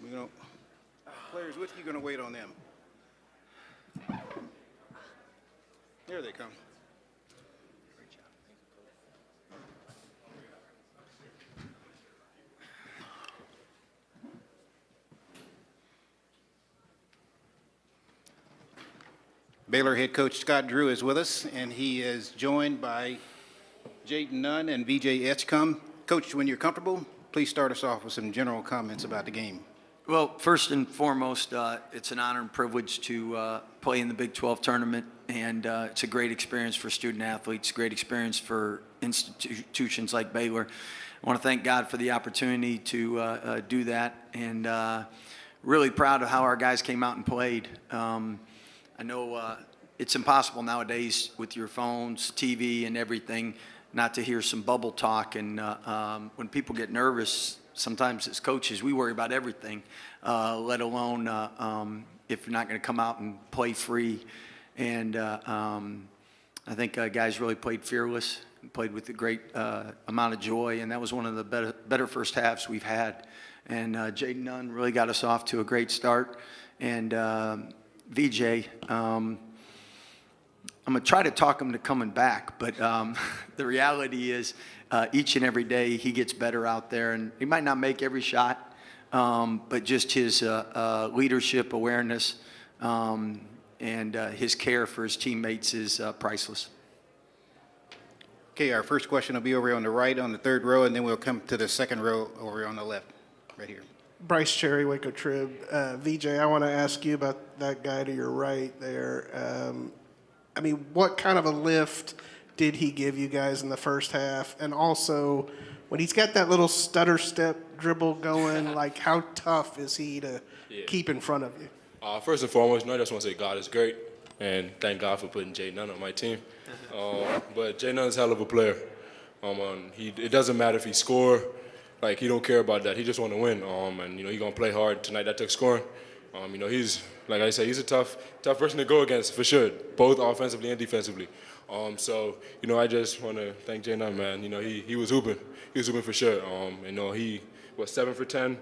You know, players with you, going to wait on them. Here they come. Baylor head coach Scott Drew is with us, and he is joined by Jayden Nunn and VJ Edgecombe. Coach, when you're comfortable, please start us off with some general comments about the game. Well, first and foremost, it's an honor and privilege to play in the Big 12 tournament, and it's a great experience for student athletes, great experience for institutions like Baylor. I want to thank God for the opportunity to do that, and really proud of how our guys came out and played. I know it's impossible nowadays with your phones, TV, and everything not to hear some bubble talk. And when people get nervous, sometimes as coaches, we worry about everything, let alone if you're not going to come out and play free. And I think guys really played fearless, played with a great amount of joy, and that was one of the better first halves we've had. And Jayden Nunn really got us off to a great start. And VJ, I'm going to try to talk him to coming back, but the reality is each and every day he gets better out there, and he might not make every shot, but just his leadership, awareness, and his care for his teammates is priceless. Okay, our first question will be over on the right on the third row, and then we'll come to the second row over on the left, right here. Bryce Cherry, Waco Trib. VJ, I want to ask you about that guy to your right there. I mean, what kind of a lift did he give you guys in the first half? And also, when he's got that little stutter step dribble going, like how tough is he to keep in front of you? First and foremost, I just want to say God is great, and thank God for putting Jayden Nunn on my team. But Jayden Nunn is a hell of a player. It doesn't matter if he score. Like, he don't care about that. He just want to win. And, you know, he's going to play hard tonight. That took scoring. You know, he's, like I said, he's a tough person to go against for sure, both offensively and defensively. So, you know, I just want to thank Jay Nunn, man. You know, he was hooping. He was hooping for sure. You know, he was 7 for 10. You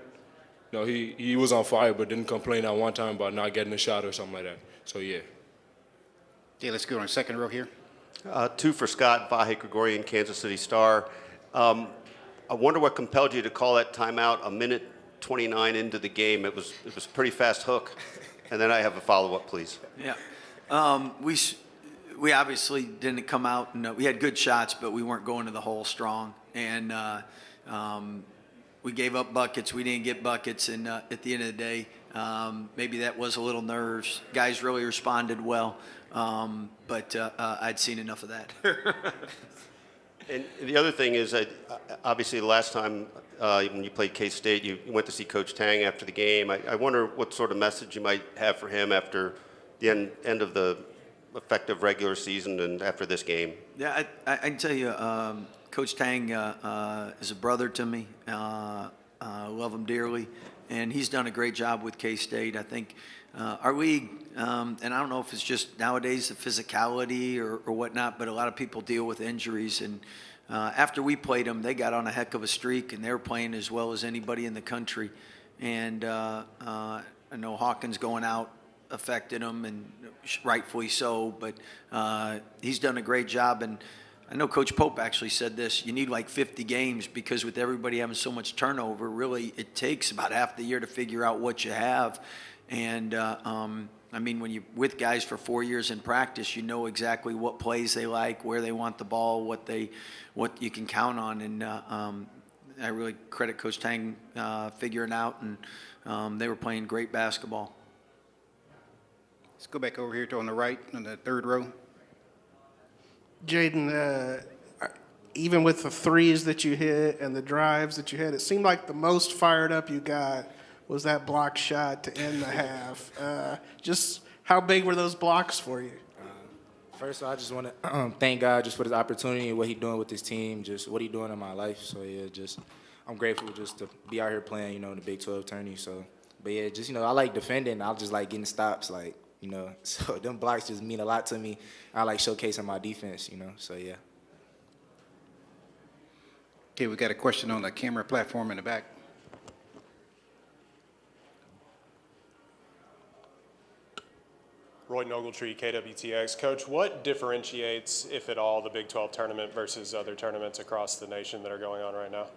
know, he was on fire, but didn't complain at one time about not getting a shot or something like that. So, yeah. Okay, let's go on the second row here. 2 for Scott, Vahe Gregorian, Kansas City Star. I wonder what compelled you to call that timeout a minute 29 into the game. It was a pretty fast hook. And then I have a follow-up, please. Yeah. We obviously didn't come out, and we had good shots, but we weren't going to the hole strong. And we gave up buckets. We didn't get buckets. And at the end of the day, maybe that was a little nerves. Guys really responded well. But I'd seen enough of that. And the other thing is, obviously, the last time when you played K-State, you went to see Coach Tang after the game. I wonder what sort of message you might have for him after the end of the effective regular season and after this game. Yeah, I can tell you, Coach Tang is a brother to me. I love him dearly, and he's done a great job with K-State. I think our league, and I don't know if it's just nowadays the physicality or whatnot, but a lot of people deal with injuries. And after we played them, they got on a heck of a streak, and they were playing as well as anybody in the country. And I know Hawkins going out affected him, and rightfully so, but he's done a great job. And I know Coach Pope actually said this, you need like 50 games because with everybody having so much turnover, really it takes about half the year to figure out what you have. And I mean, when you're with guys for 4 years in practice, you know exactly what plays they like, where they want the ball, what you can count on. And I really credit Coach Tang figuring out, and they were playing great basketball. Let's go back over here to on the right on the third row. Jayden, even with the threes that you hit and the drives that you hit, it seemed like the most fired up you got was that block shot to end the half. Just how big were those blocks for you? First of all, I just want to thank God just for this opportunity and what he's doing with this team, just what he's doing in my life. So, yeah, I'm grateful just to be out here playing, in the Big 12 tourney. So, but, yeah, I like defending. I just like getting stops, so them blocks just mean a lot to me. I like showcasing my defense, so, yeah. Okay, we got a question on the camera platform in the back. Roy Ogletree, KWTX. Coach, what differentiates, if at all, the Big 12 tournament versus other tournaments across the nation that are going on right now?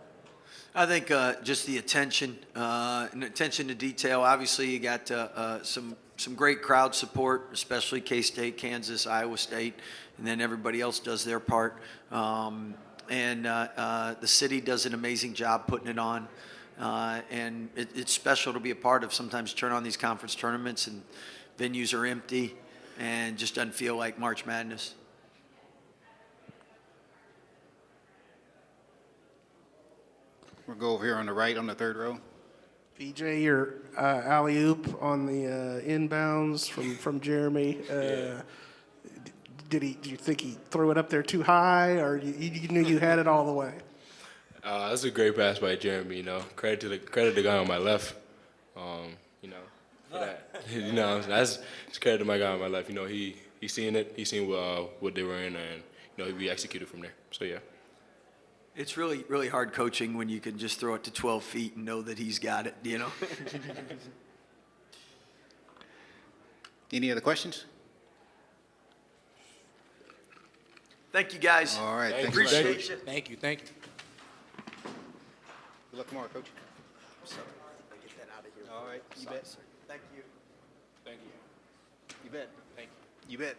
I think just the attention and attention to detail. Obviously, you got some great crowd support, especially K-State, Kansas, Iowa State, and then everybody else does their part. And the city does an amazing job putting it on. And it's special to be a part of. Sometimes turn on these conference tournaments and venues are empty and just doesn't feel like March Madness. We'll go over here on the right on the third row. VJ, your alley-oop on the inbounds from Jeremy. Did you think he threw it up there too high, or you knew you had it all the way? That's a great pass by Jeremy. You know, credit to the guy on my left. You know, for that. You know, that's credit to my guy on my left. You know, he seen it. He seen what they were in, and you know, we executed from there. So yeah. It's really, really hard coaching when you can just throw it to 12 feet and know that he's got it, you know? Any other questions? Thank you, guys. All right. Thanks a lot. Appreciate you. Thank you. Thank you. Good luck tomorrow, Coach. Get that out of here. All right. You bet. Thank you. Thank you. You bet. Thank you. You bet.